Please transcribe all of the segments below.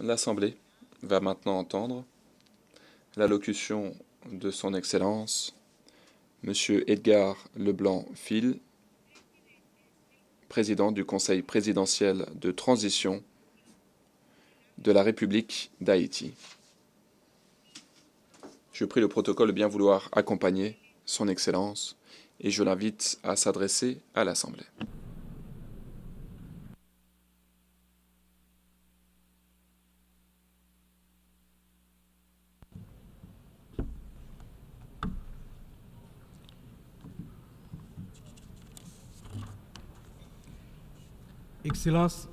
L'Assemblée va maintenant entendre l'allocution de son Excellence, Monsieur Edgar Leblanc-Fil, président du Conseil présidentiel de transition de la République d'Haïti. Je prie le protocole de bien vouloir accompagner son Excellence et je l'invite à s'adresser à l'Assemblée. Excellences,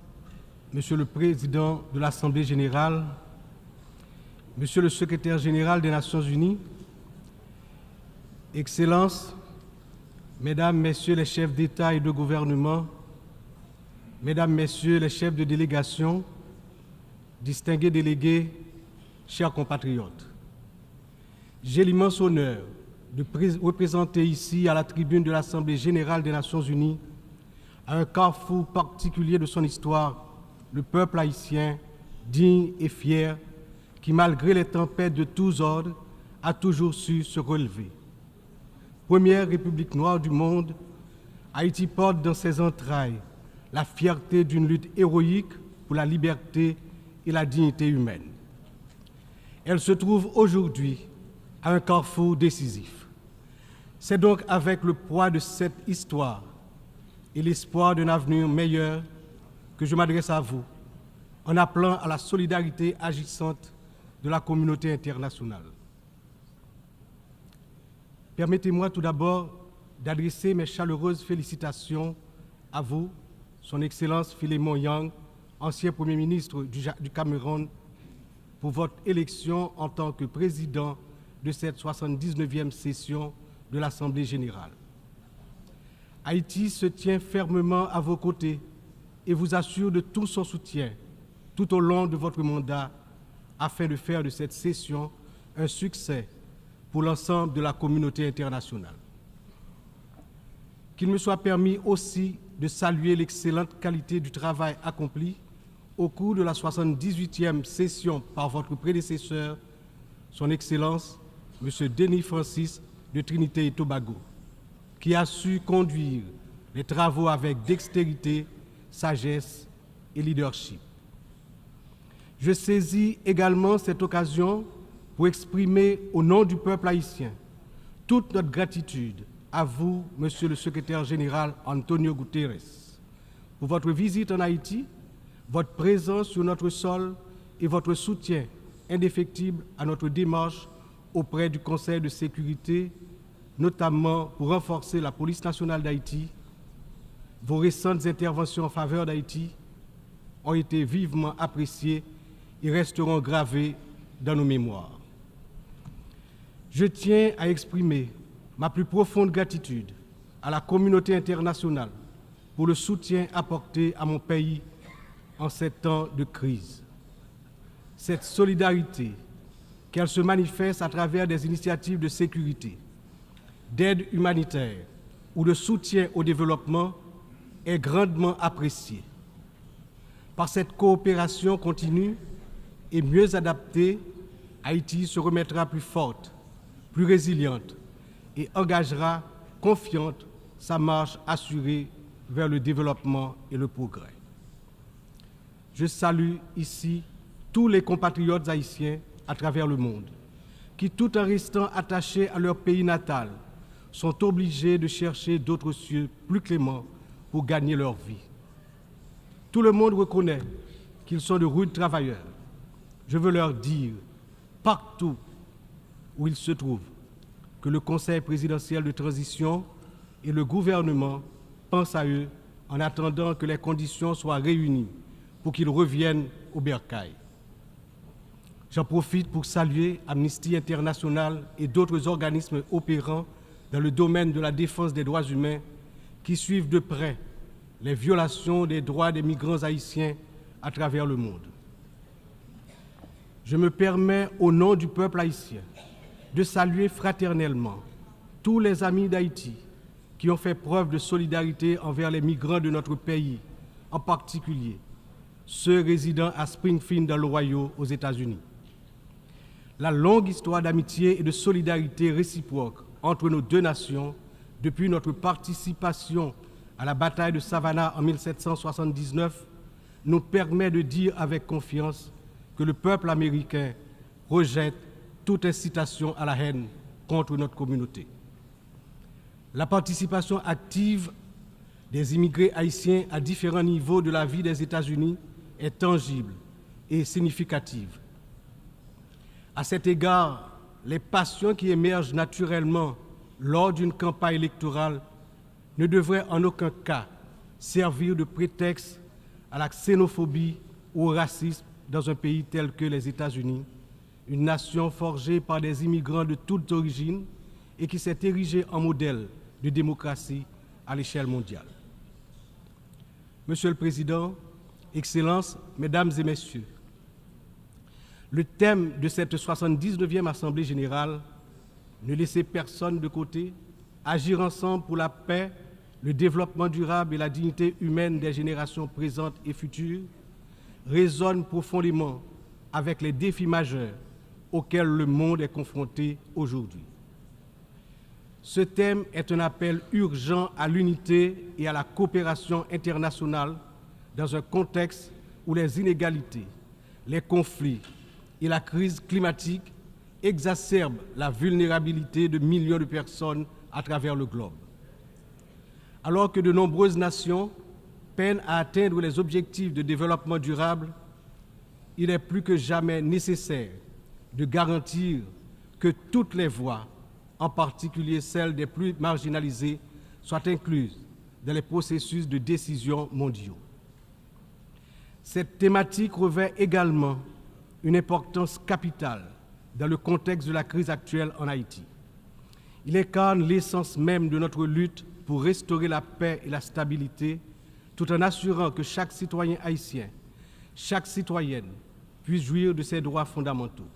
Monsieur le Président de l'Assemblée générale, Monsieur le Secrétaire général des Nations unies, Excellences, Mesdames, Messieurs les chefs d'État et de gouvernement, Mesdames, Messieurs les chefs de délégation, distingués délégués, chers compatriotes, j'ai l'immense honneur de représenter ici à la tribune de l'Assemblée générale des Nations unies, à un carrefour particulier de son histoire, le peuple haïtien, digne et fier, qui, malgré les tempêtes de tous ordres, a toujours su se relever. Première république noire du monde, Haïti porte dans ses entrailles la fierté d'une lutte héroïque pour la liberté et la dignité humaine. Elle se trouve aujourd'hui à un carrefour décisif. C'est donc avec le poids de cette histoire et l'espoir d'un avenir meilleur que je m'adresse à vous en appelant à la solidarité agissante de la communauté internationale. Permettez-moi tout d'abord d'adresser mes chaleureuses félicitations à vous, Son Excellence Philémon Yang, ancien Premier ministre du Cameroun, pour votre élection en tant que président de cette 79e session de l'Assemblée générale. Haïti se tient fermement à vos côtés et vous assure de tout son soutien tout au long de votre mandat afin de faire de cette session un succès pour l'ensemble de la communauté internationale. Qu'il me soit permis aussi de saluer l'excellente qualité du travail accompli au cours de la 78e session par votre prédécesseur, Son Excellence, M. Denis Francis de Trinité et Tobago, qui a su conduire les travaux avec dextérité, sagesse et leadership. Je saisis également cette occasion pour exprimer au nom du peuple haïtien toute notre gratitude à vous, Monsieur le Secrétaire général Antonio Guterres, pour votre visite en Haïti, votre présence sur notre sol et votre soutien indéfectible à notre démarche auprès du Conseil de sécurité, notamment pour renforcer la police nationale d'Haïti. Vos récentes interventions en faveur d'Haïti ont été vivement appréciées et resteront gravées dans nos mémoires. Je tiens à exprimer ma plus profonde gratitude à la communauté internationale pour le soutien apporté à mon pays en ces temps de crise. Cette solidarité, qu'elle se manifeste à travers des initiatives de sécurité, d'aide humanitaire ou de soutien au développement, est grandement appréciée. Par cette coopération continue et mieux adaptée, Haïti se remettra plus forte, plus résiliente et engagera confiante sa marche assurée vers le développement et le progrès. Je salue ici tous les compatriotes haïtiens à travers le monde, qui, tout en restant attachés à leur pays natal, sont obligés de chercher d'autres cieux plus cléments pour gagner leur vie. Tout le monde reconnaît qu'ils sont de rudes travailleurs. Je veux leur dire, partout où ils se trouvent, que le Conseil présidentiel de transition et le gouvernement pensent à eux en attendant que les conditions soient réunies pour qu'ils reviennent au bercail. J'en profite pour saluer Amnesty International et d'autres organismes opérant dans le domaine de la défense des droits humains qui suivent de près les violations des droits des migrants haïtiens à travers le monde. Je me permets, au nom du peuple haïtien, de saluer fraternellement tous les amis d'Haïti qui ont fait preuve de solidarité envers les migrants de notre pays, en particulier ceux résidant à Springfield dans l'Ohio aux États-Unis. La longue histoire d'amitié et de solidarité réciproque entre nos deux nations, depuis notre participation à la bataille de Savannah en 1779, nous permet de dire avec confiance que le peuple américain rejette toute incitation à la haine contre notre communauté. La participation active des immigrés haïtiens à différents niveaux de la vie des États-Unis est tangible et significative. À cet égard, les passions qui émergent naturellement lors d'une campagne électorale ne devraient en aucun cas servir de prétexte à la xénophobie ou au racisme dans un pays tel que les États-Unis, une nation forgée par des immigrants de toutes origines et qui s'est érigée en modèle de démocratie à l'échelle mondiale. Monsieur le Président, Excellences, Mesdames et Messieurs, le thème de cette 79e Assemblée générale, ne laisser personne de côté, agir ensemble pour la paix, le développement durable et la dignité humaine des générations présentes et futures, résonne profondément avec les défis majeurs auxquels le monde est confronté aujourd'hui. Ce thème est un appel urgent à l'unité et à la coopération internationale dans un contexte où les inégalités, les conflits et la crise climatique exacerbent la vulnérabilité de millions de personnes à travers le globe. Alors que de nombreuses nations peinent à atteindre les objectifs de développement durable, il est plus que jamais nécessaire de garantir que toutes les voix, en particulier celles des plus marginalisées, soient incluses dans les processus de décision mondiaux. Cette thématique revêt également une importance capitale dans le contexte de la crise actuelle en Haïti. Il incarne l'essence même de notre lutte pour restaurer la paix et la stabilité, tout en assurant que chaque citoyen haïtien, chaque citoyenne puisse jouir de ses droits fondamentaux.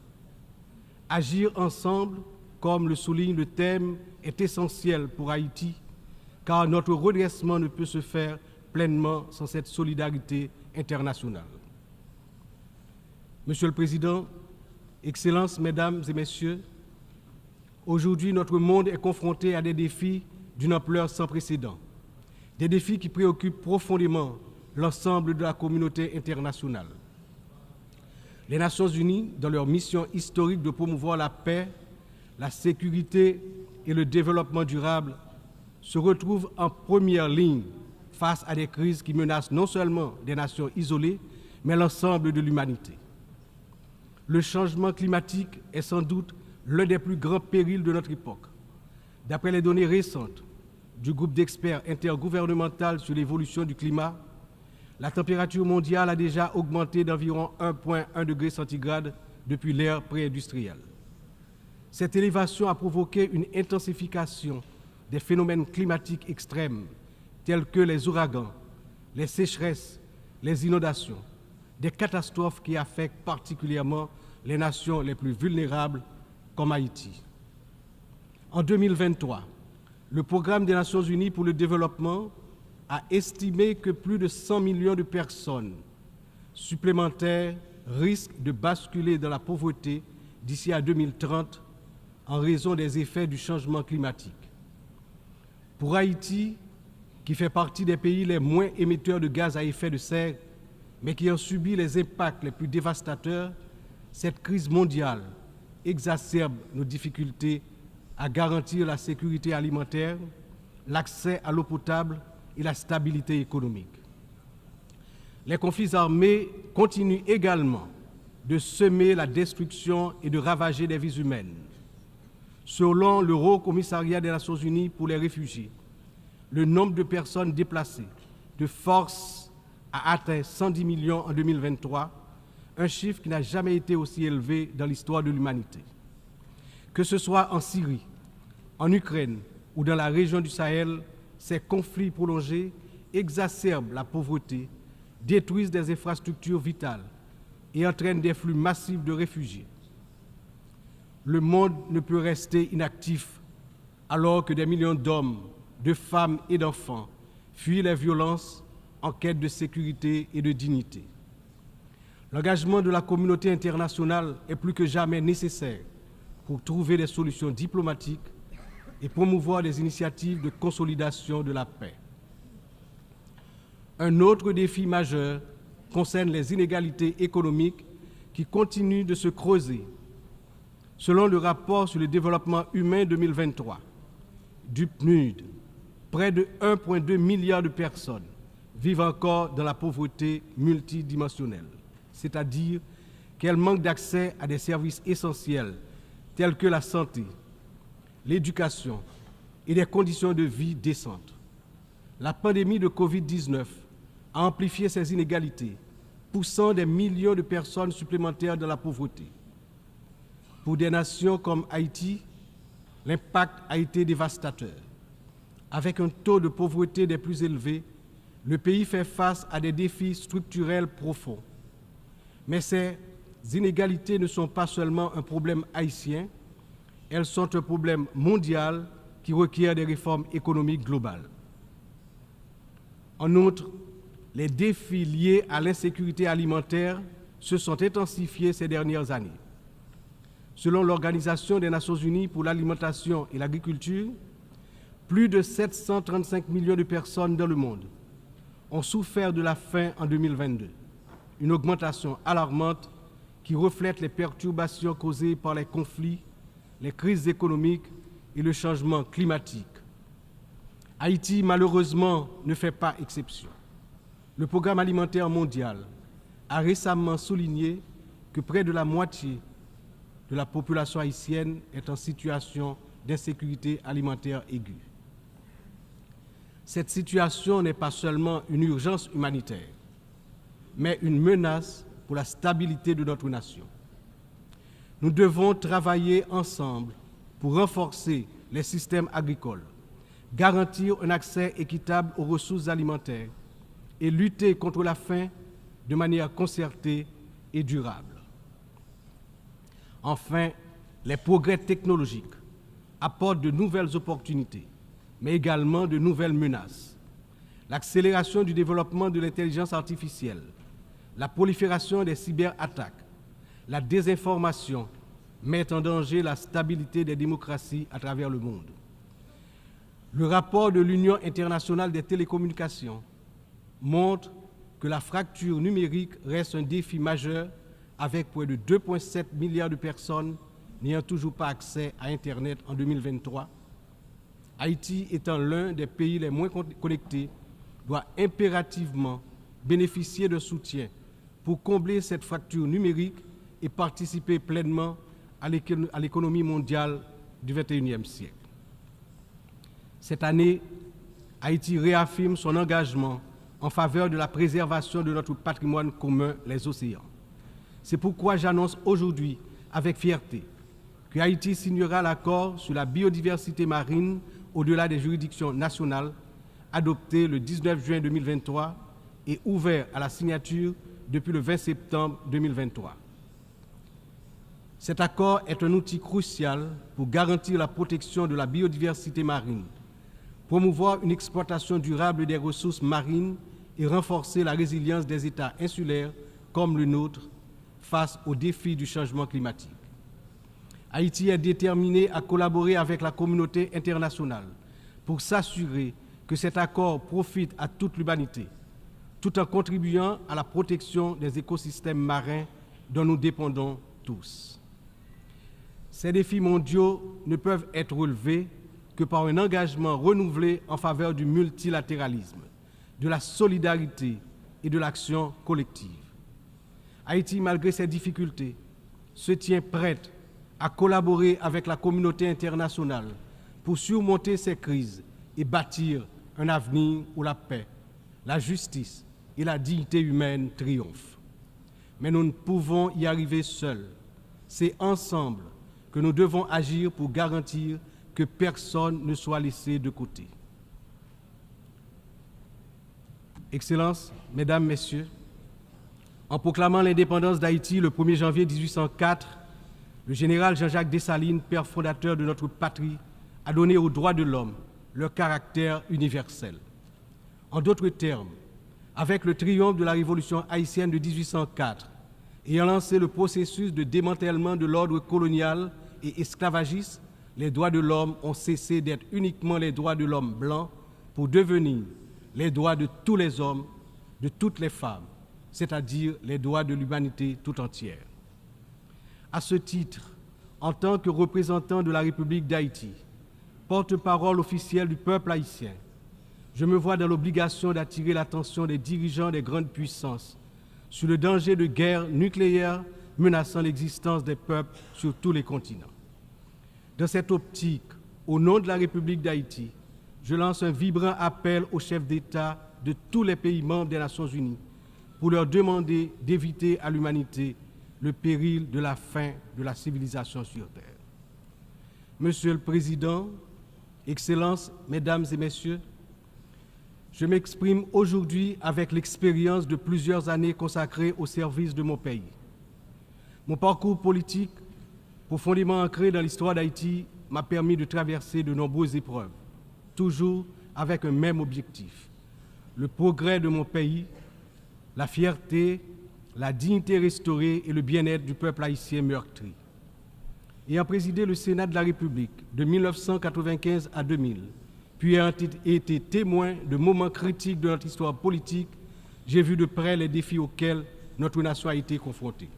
Agir ensemble, comme le souligne le thème, est essentiel pour Haïti, car notre redressement ne peut se faire pleinement sans cette solidarité internationale. Monsieur le Président, Excellences, Mesdames et Messieurs, aujourd'hui notre monde est confronté à des défis d'une ampleur sans précédent, des défis qui préoccupent profondément l'ensemble de la communauté internationale. Les Nations Unies, dans leur mission historique de promouvoir la paix, la sécurité et le développement durable, se retrouvent en première ligne face à des crises qui menacent non seulement des nations isolées, mais l'ensemble de l'humanité. Le changement climatique est sans doute l'un des plus grands périls de notre époque. D'après les données récentes du groupe d'experts intergouvernemental sur l'évolution du climat, la température mondiale a déjà augmenté d'environ 1,1 degré centigrade depuis l'ère pré-industrielle. Cette élévation a provoqué une intensification des phénomènes climatiques extrêmes tels que les ouragans, les sécheresses, les inondations, des catastrophes qui affectent particulièrement les nations les plus vulnérables comme Haïti. En 2023, le Programme des Nations Unies pour le développement a estimé que plus de 100 millions de personnes supplémentaires risquent de basculer dans la pauvreté d'ici à 2030 en raison des effets du changement climatique. Pour Haïti, qui fait partie des pays les moins émetteurs de gaz à effet de serre, mais qui ont subi les impacts les plus dévastateurs, cette crise mondiale exacerbe nos difficultés à garantir la sécurité alimentaire, l'accès à l'eau potable et la stabilité économique. Les conflits armés continuent également de semer la destruction et de ravager des vies humaines. Selon le Haut Commissariat des Nations Unies pour les réfugiés, le nombre de personnes déplacées de force a atteint 110 millions en 2023, un chiffre qui n'a jamais été aussi élevé dans l'histoire de l'humanité. Que ce soit en Syrie, en Ukraine ou dans la région du Sahel, ces conflits prolongés exacerbent la pauvreté, détruisent des infrastructures vitales et entraînent des flux massifs de réfugiés. Le monde ne peut rester inactif alors que des millions d'hommes, de femmes et d'enfants fuient les violences en quête de sécurité et de dignité. L'engagement de la communauté internationale est plus que jamais nécessaire pour trouver des solutions diplomatiques et promouvoir des initiatives de consolidation de la paix. Un autre défi majeur concerne les inégalités économiques qui continuent de se creuser. Selon le rapport sur le développement humain 2023 du PNUD, près de 1,2 milliard de personnes vivent encore dans la pauvreté multidimensionnelle, c'est-à-dire qu'elles manquent d'accès à des services essentiels tels que la santé, l'éducation et des conditions de vie décentes. La pandémie de Covid-19 a amplifié ces inégalités, poussant des millions de personnes supplémentaires dans la pauvreté. Pour des nations comme Haïti, l'impact a été dévastateur. Avec un taux de pauvreté des plus élevés, le pays fait face à des défis structurels profonds. Mais ces inégalités ne sont pas seulement un problème haïtien, elles sont un problème mondial qui requiert des réformes économiques globales. En outre, les défis liés à l'insécurité alimentaire se sont intensifiés ces dernières années. Selon l'Organisation des Nations Unies pour l'alimentation et l'agriculture, plus de 735 millions de personnes dans le monde ont souffert de la faim en 2022, une augmentation alarmante qui reflète les perturbations causées par les conflits, les crises économiques et le changement climatique. Haïti, malheureusement, ne fait pas exception. Le Programme alimentaire mondial a récemment souligné que près de la moitié de la population haïtienne est en situation d'insécurité alimentaire aiguë. Cette situation n'est pas seulement une urgence humanitaire, mais une menace pour la stabilité de notre nation. Nous devons travailler ensemble pour renforcer les systèmes agricoles, garantir un accès équitable aux ressources alimentaires et lutter contre la faim de manière concertée et durable. Enfin, les progrès technologiques apportent de nouvelles opportunités, mais également de nouvelles menaces. L'accélération du développement de l'intelligence artificielle, la prolifération des cyberattaques, la désinformation mettent en danger la stabilité des démocraties à travers le monde. Le rapport de l'Union internationale des télécommunications montre que la fracture numérique reste un défi majeur avec près de 2,7 milliards de personnes n'ayant toujours pas accès à Internet en 2023. Haïti étant l'un des pays les moins connectés, doit impérativement bénéficier de soutien pour combler cette fracture numérique et participer pleinement à l'économie mondiale du XXIe siècle. Cette année, Haïti réaffirme son engagement en faveur de la préservation de notre patrimoine commun, les océans. C'est pourquoi j'annonce aujourd'hui avec fierté que Haïti signera l'accord sur la biodiversité marine au-delà des juridictions nationales, adopté le 19 juin 2023 et ouvert à la signature depuis le 20 septembre 2023. Cet accord est un outil crucial pour garantir la protection de la biodiversité marine, promouvoir une exploitation durable des ressources marines et renforcer la résilience des États insulaires comme le nôtre face aux défis du changement climatique. Haïti est déterminé à collaborer avec la communauté internationale pour s'assurer que cet accord profite à toute l'humanité, tout en contribuant à la protection des écosystèmes marins dont nous dépendons tous. Ces défis mondiaux ne peuvent être relevés que par un engagement renouvelé en faveur du multilatéralisme, de la solidarité et de l'action collective. Haïti, malgré ses difficultés, se tient prête à collaborer avec la communauté internationale pour surmonter ces crises et bâtir un avenir où la paix, la justice et la dignité humaine triomphent. Mais nous ne pouvons y arriver seuls. C'est ensemble que nous devons agir pour garantir que personne ne soit laissé de côté. Excellences, Mesdames, Messieurs, en proclamant l'indépendance d'Haïti le 1er janvier 1804, le général Jean-Jacques Dessalines, père fondateur de notre patrie, a donné aux droits de l'homme leur caractère universel. En d'autres termes, avec le triomphe de la révolution haïtienne de 1804, Ayant lancé le processus de démantèlement de l'ordre colonial et esclavagiste, les droits de l'homme ont cessé d'être uniquement les droits de l'homme blanc pour devenir les droits de tous les hommes, de toutes les femmes, c'est-à-dire les droits de l'humanité tout entière. À ce titre, en tant que représentant de la République d'Haïti, porte-parole officielle du peuple haïtien, je me vois dans l'obligation d'attirer l'attention des dirigeants des grandes puissances sur le danger de guerre nucléaire menaçant l'existence des peuples sur tous les continents. Dans cette optique, au nom de la République d'Haïti, je lance un vibrant appel aux chefs d'État de tous les pays membres des Nations Unies pour leur demander d'éviter à l'humanité le péril de la fin de la civilisation sur Terre. Monsieur le Président, Excellences, Mesdames et Messieurs, je m'exprime aujourd'hui avec l'expérience de plusieurs années consacrées au service de mon pays. Mon parcours politique, profondément ancré dans l'histoire d'Haïti, m'a permis de traverser de nombreuses épreuves, toujours avec un même objectif, le progrès de mon pays, la fierté, la dignité restaurée et le bien-être du peuple haïtien meurtri. Ayant présidé le Sénat de la République de 1995 à 2000, puis ayant été témoin de moments critiques de notre histoire politique, j'ai vu de près les défis auxquels notre nation a été confrontée.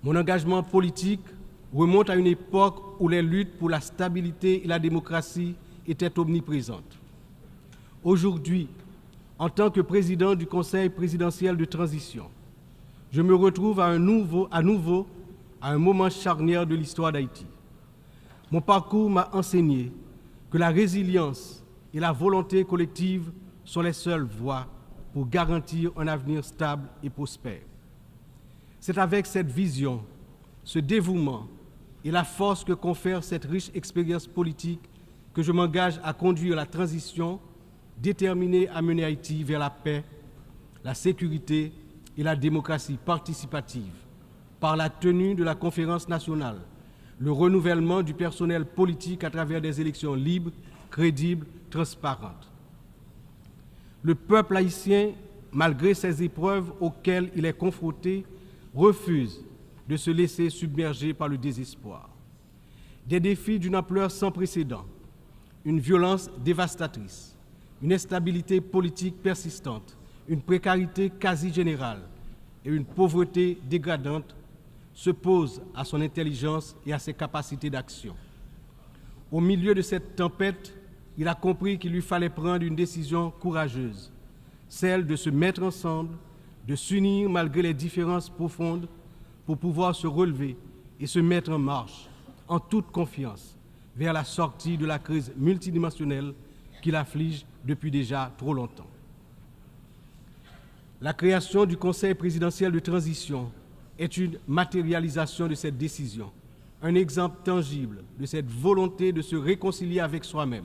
Mon engagement politique remonte à une époque où les luttes pour la stabilité et la démocratie étaient omniprésentes. Aujourd'hui, en tant que président du Conseil présidentiel de transition, je me retrouve à nouveau à un moment charnière de l'histoire d'Haïti. Mon parcours m'a enseigné que la résilience et la volonté collective sont les seules voies pour garantir un avenir stable et prospère. C'est avec cette vision, ce dévouement et la force que confère cette riche expérience politique que je m'engage à conduire la transition déterminé à mener Haïti vers la paix, la sécurité et la démocratie participative par la tenue de la conférence nationale, le renouvellement du personnel politique à travers des élections libres, crédibles, transparentes. Le peuple haïtien, malgré ces épreuves auxquelles il est confronté, refuse de se laisser submerger par le désespoir. Des défis d'une ampleur sans précédent, une violence dévastatrice, une instabilité politique persistante, une précarité quasi générale et une pauvreté dégradante se posent à son intelligence et à ses capacités d'action. Au milieu de cette tempête, il a compris qu'il lui fallait prendre une décision courageuse, celle de se mettre ensemble, de s'unir malgré les différences profondes pour pouvoir se relever et se mettre en marche, en toute confiance, vers la sortie de la crise multidimensionnelle qui l'afflige depuis déjà trop longtemps. La création du Conseil présidentiel de transition est une matérialisation de cette décision, un exemple tangible de cette volonté de se réconcilier avec soi-même.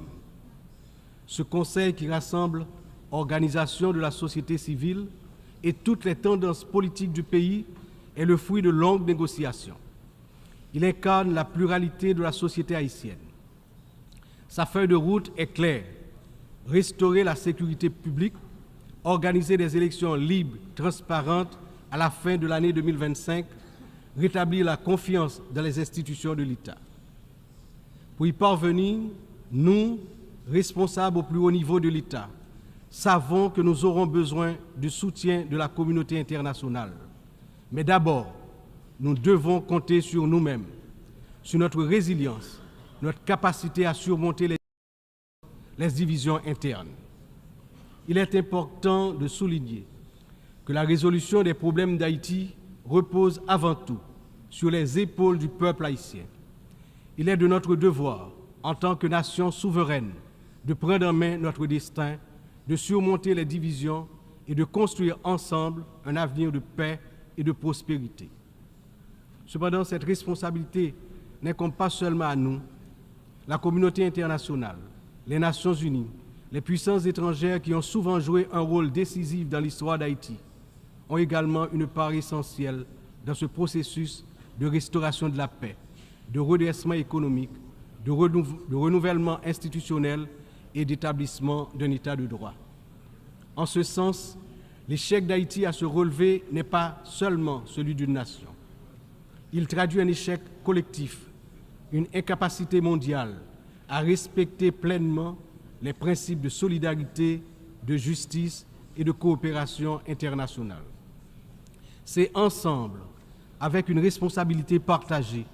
Ce Conseil qui rassemble organisations de la société civile et toutes les tendances politiques du pays est le fruit de longues négociations. Il incarne la pluralité de la société haïtienne. Sa feuille de route est claire: restaurer la sécurité publique, organiser des élections libres, transparentes à la fin de l'année 2025, rétablir la confiance dans les institutions de l'État. Pour y parvenir, nous, responsables au plus haut niveau de l'État, savons que nous aurons besoin du soutien de la communauté internationale. Mais d'abord, nous devons compter sur nous-mêmes, sur notre résilience, notre capacité à surmonter les divisions internes. Il est important de souligner que la résolution des problèmes d'Haïti repose avant tout sur les épaules du peuple haïtien. Il est de notre devoir, en tant que nation souveraine, de prendre en main notre destin, de surmonter les divisions et de construire ensemble un avenir de paix et de prospérité. Cependant, cette responsabilité n'incombe pas seulement à nous. La communauté internationale, les Nations Unies, les puissances étrangères qui ont souvent joué un rôle décisif dans l'histoire d'Haïti ont également une part essentielle dans ce processus de restauration de la paix, de redressement économique, de renouvellement institutionnel et d'établissement d'un État de droit. En ce sens, L'échec d'Haïti à se relever n'est pas seulement celui d'une nation. Il traduit un échec collectif, une incapacité mondiale à respecter pleinement les principes de solidarité, de justice et de coopération internationale. C'est ensemble, avec une responsabilité partagée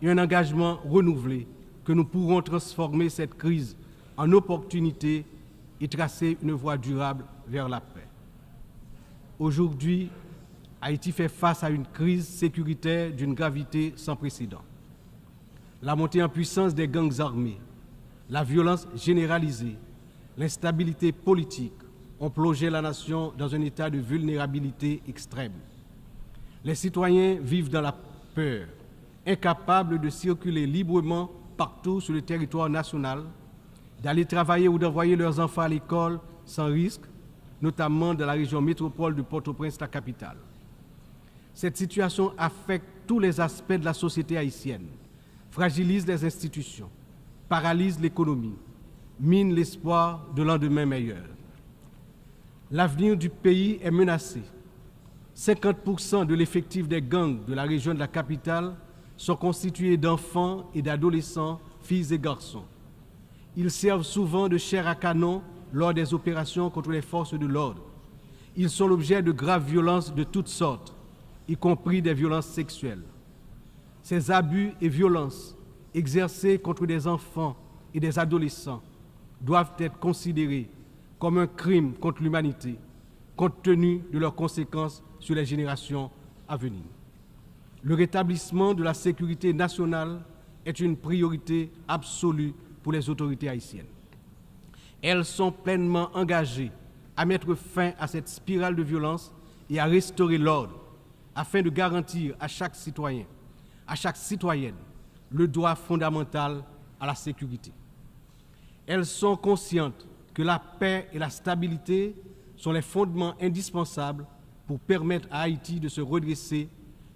et un engagement renouvelé, que nous pourrons transformer cette crise en opportunité et tracer une voie durable vers la paix. Aujourd'hui, Haïti fait face à une crise sécuritaire d'une gravité sans précédent. La montée en puissance des gangs armés, la violence généralisée, l'instabilité politique ont plongé la nation dans un état de vulnérabilité extrême. Les citoyens vivent dans la peur, incapables de circuler librement partout sur le territoire national, d'aller travailler ou d'envoyer leurs enfants à l'école sans risque, notamment dans la région métropole de Port-au-Prince, la capitale. Cette situation affecte tous les aspects de la société haïtienne, fragilise les institutions, paralyse l'économie, mine l'espoir de lendemain meilleur. L'avenir du pays est menacé. 50% de l'effectif des gangs de la région de la capitale sont constitués d'enfants et d'adolescents, filles et garçons. Ils servent souvent de chair à canon lors des opérations contre les forces de l'ordre. Ils sont l'objet de graves violences de toutes sortes, y compris des violences sexuelles. Ces abus et violences exercés contre des enfants et des adolescents doivent être considérés comme un crime contre l'humanité, compte tenu de leurs conséquences sur les générations à venir. Le rétablissement de la sécurité nationale est une priorité absolue pour les autorités haïtiennes. Elles sont pleinement engagées à mettre fin à cette spirale de violence et à restaurer l'ordre afin de garantir à chaque citoyen, à chaque citoyenne, le droit fondamental à la sécurité. Elles sont conscientes que la paix et la stabilité sont les fondements indispensables pour permettre à Haïti de se redresser,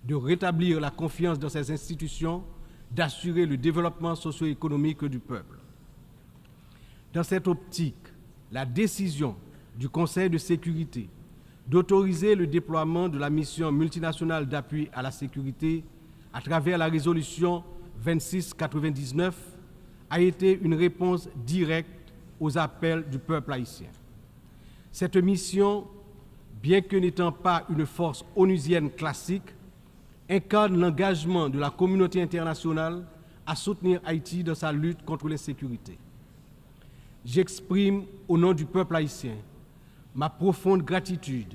de rétablir la confiance dans ses institutions, d'assurer le développement socio-économique du peuple. Dans cette optique, la décision du Conseil de sécurité d'autoriser le déploiement de la mission multinationale d'appui à la sécurité à travers la résolution 2699 a été une réponse directe aux appels du peuple haïtien. Cette mission, bien que n'étant pas une force onusienne classique, incarne l'engagement de la communauté internationale à soutenir Haïti dans sa lutte contre l'insécurité. J'exprime au nom du peuple haïtien ma profonde gratitude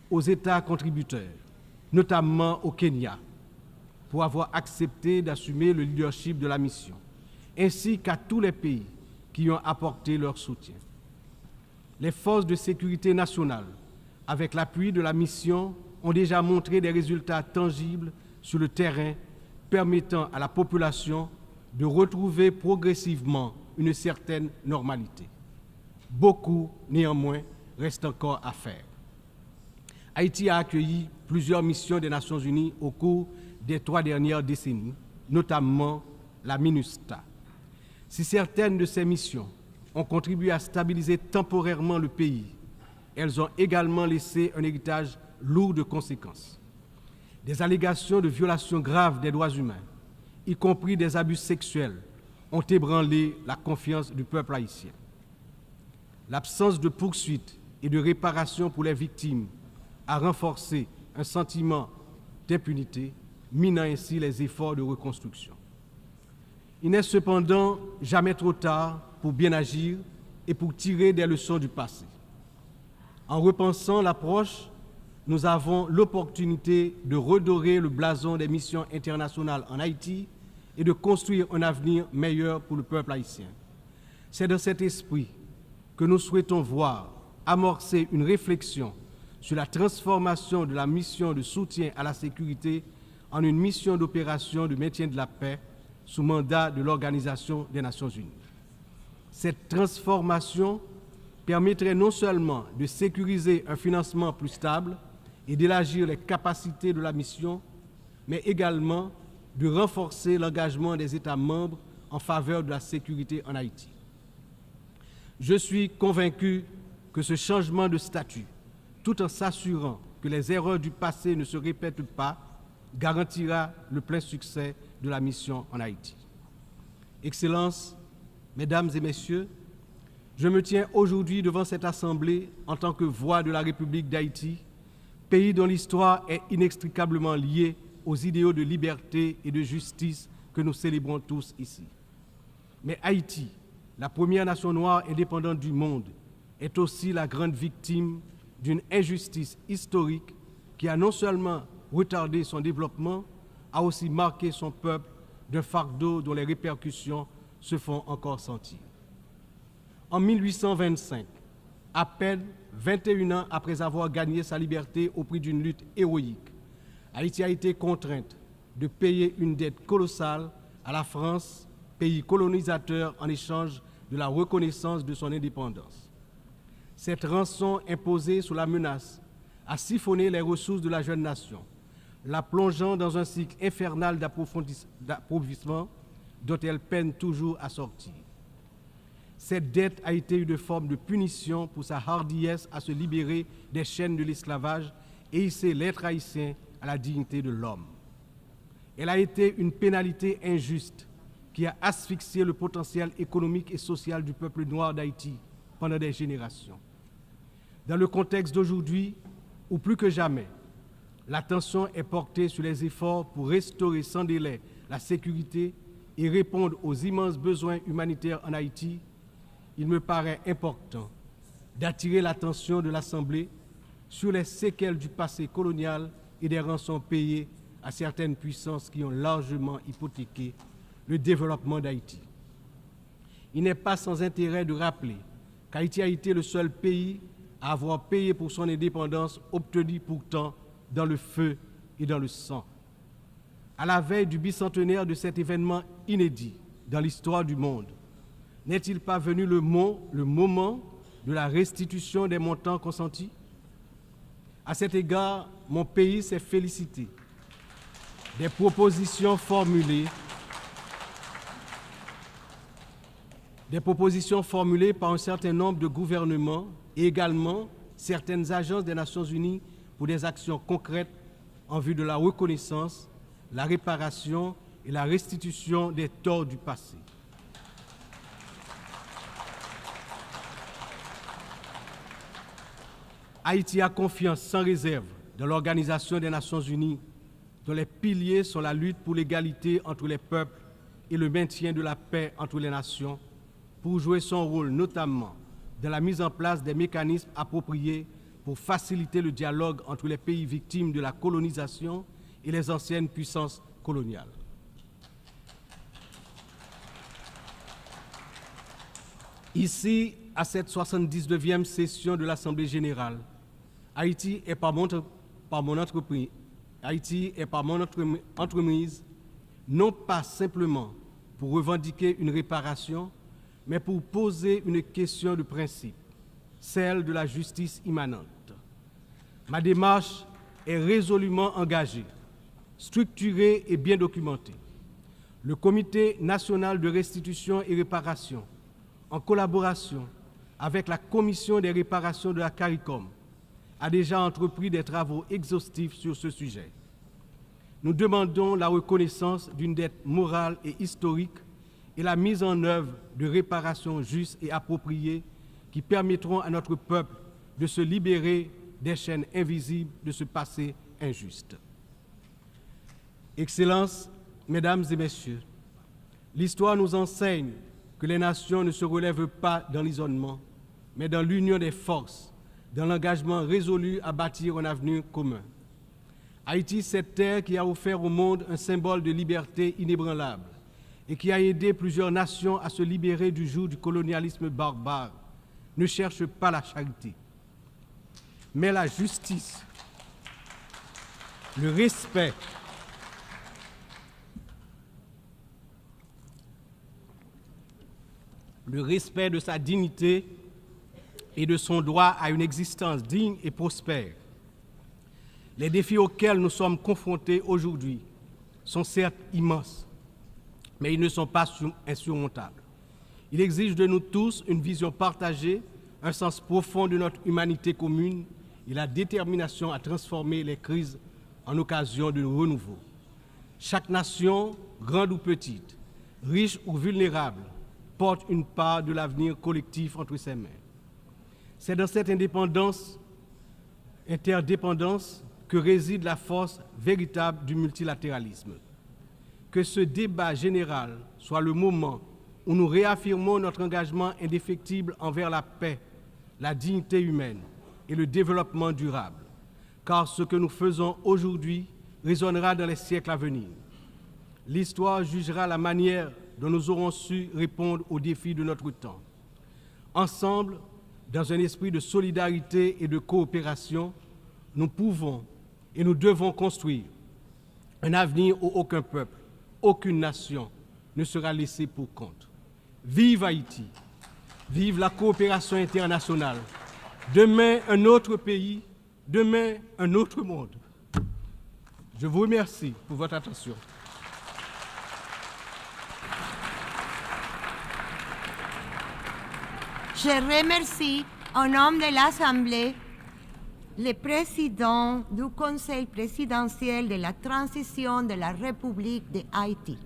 aux États contributeurs, notamment au Kenya, pour avoir accepté d'assumer le leadership de la mission, ainsi qu'à tous les pays qui ont apporté leur soutien. Les forces de sécurité nationale, avec l'appui de la mission, ont déjà montré des résultats tangibles sur le terrain permettant à la population de retrouver progressivement une certaine normalité. Beaucoup, néanmoins, reste encore à faire. Haïti a accueilli plusieurs missions des Nations Unies au cours des 3 dernières décennies, notamment la MINUSTA. Si certaines de ces missions ont contribué à stabiliser temporairement le pays, elles ont également laissé un héritage lourd de conséquences. Des allégations de violations graves des droits humains, y compris des abus sexuels, ont ébranlé la confiance du peuple haïtien. L'absence de poursuites et de réparation pour les victimes a renforcé un sentiment d'impunité, minant ainsi les efforts de reconstruction. Il n'est cependant jamais trop tard pour bien agir et pour tirer des leçons du passé. En repensant l'approche, nous avons l'opportunité de redorer le blason des missions internationales en Haïti et de construire un avenir meilleur pour le peuple haïtien. C'est dans cet esprit que nous souhaitons voir amorcer une réflexion sur la transformation de la mission de soutien à la sécurité en une mission d'opération de maintien de la paix sous mandat de l'Organisation des Nations Unies. Cette transformation permettrait non seulement de sécuriser un financement plus stable et d'élargir les capacités de la mission, mais également de renforcer l'engagement des États membres en faveur de la sécurité en Haïti. Je suis convaincu que ce changement de statut, tout en s'assurant que les erreurs du passé ne se répètent pas, garantira le plein succès de la mission en Haïti. Excellences, Mesdames et Messieurs, je me tiens aujourd'hui devant cette Assemblée en tant que voix de la République d'Haïti, pays dont l'histoire est inextricablement liée aux idéaux de liberté et de justice que nous célébrons tous ici. Mais Haïti, la première nation noire indépendante du monde, est aussi la grande victime d'une injustice historique qui a non seulement retardé son développement, a aussi marqué son peuple d'un fardeau dont les répercussions se font encore sentir. En 1825, à peine 21 ans après avoir gagné sa liberté au prix d'une lutte héroïque, Haïti a été contrainte de payer une dette colossale à la France, pays colonisateur, en échange de la reconnaissance de son indépendance. Cette rançon imposée sous la menace a siphonné les ressources de la jeune nation, la plongeant dans un cycle infernal d'appauvrissement dont elle peine toujours à sortir. Cette dette a été une forme de punition pour sa hardiesse à se libérer des chaînes de l'esclavage et hisser l'être haïtien à la dignité de l'homme. Elle a été une pénalité injuste qui a asphyxié le potentiel économique et social du peuple noir d'Haïti pendant des générations. Dans le contexte d'aujourd'hui, où plus que jamais, l'attention est portée sur les efforts pour restaurer sans délai la sécurité et répondre aux immenses besoins humanitaires en Haïti, il me paraît important d'attirer l'attention de l'Assemblée sur les séquelles du passé colonial et des rançons payées à certaines puissances qui ont largement hypothéqué le développement d'Haïti. Il n'est pas sans intérêt de rappeler qu'Haïti a été le seul pays à avoir payé pour son indépendance, obtenue pourtant dans le feu et dans le sang. À la veille du bicentenaire de cet événement inédit dans l'histoire du monde, n'est-il pas venu le moment de la restitution des montants consentis? À cet égard, mon pays s'est félicité des propositions formulées par un certain nombre de gouvernements et également certaines agences des Nations Unies pour des actions concrètes en vue de la reconnaissance, la réparation et la restitution des torts du passé. Haïti a confiance sans réserve dans l'Organisation des Nations Unies, dont les piliers sont la lutte pour l'égalité entre les peuples et le maintien de la paix entre les nations, pour jouer son rôle notamment dans la mise en place des mécanismes appropriés pour faciliter le dialogue entre les pays victimes de la colonisation et les anciennes puissances coloniales. Ici, à cette 79e session de l'Assemblée générale, Haïti est par mon entreprise, non pas simplement pour revendiquer une réparation, mais pour poser une question de principe, celle de la justice immanente. Ma démarche est résolument engagée, structurée et bien documentée. Le Comité national de restitution et réparation, en collaboration avec la Commission des réparations de la CARICOM, a déjà entrepris des travaux exhaustifs sur ce sujet. Nous demandons la reconnaissance d'une dette morale et historique et la mise en œuvre de réparations justes et appropriées qui permettront à notre peuple de se libérer des chaînes invisibles de ce passé injuste. Excellences, Mesdames et Messieurs, l'histoire nous enseigne que les nations ne se relèvent pas dans l'isolement, mais dans l'union des forces, dans l'engagement résolu à bâtir un avenir commun. Haïti, cette terre qui a offert au monde un symbole de liberté inébranlable et qui a aidé plusieurs nations à se libérer du joug du colonialisme barbare, ne cherche pas la charité, mais la justice, le respect, de sa dignité et de son droit à une existence digne et prospère. Les défis auxquels nous sommes confrontés aujourd'hui sont certes immenses, mais ils ne sont pas insurmontables. Ils exigent de nous tous une vision partagée, un sens profond de notre humanité commune et la détermination à transformer les crises en occasion de renouveau. Chaque nation, grande ou petite, riche ou vulnérable, porte une part de l'avenir collectif entre ses mains. C'est dans cette interdépendance que réside la force véritable du multilatéralisme. Que ce débat général soit le moment où nous réaffirmons notre engagement indéfectible envers la paix, la dignité humaine et le développement durable, car ce que nous faisons aujourd'hui résonnera dans les siècles à venir. L'histoire jugera la manière dont nous aurons su répondre aux défis de notre temps. Ensemble, dans un esprit de solidarité et de coopération, nous pouvons et nous devons construire un avenir où aucun peuple, aucune nation ne sera laissé pour compte. Vive Haïti! Vive la coopération internationale! Demain, un autre pays, demain, un autre monde. Je vous remercie pour votre attention. Je remercie, au nom de l'Assemblée, le président du Conseil présidentiel de la transition de la République de Haïti.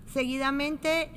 Seguidamente,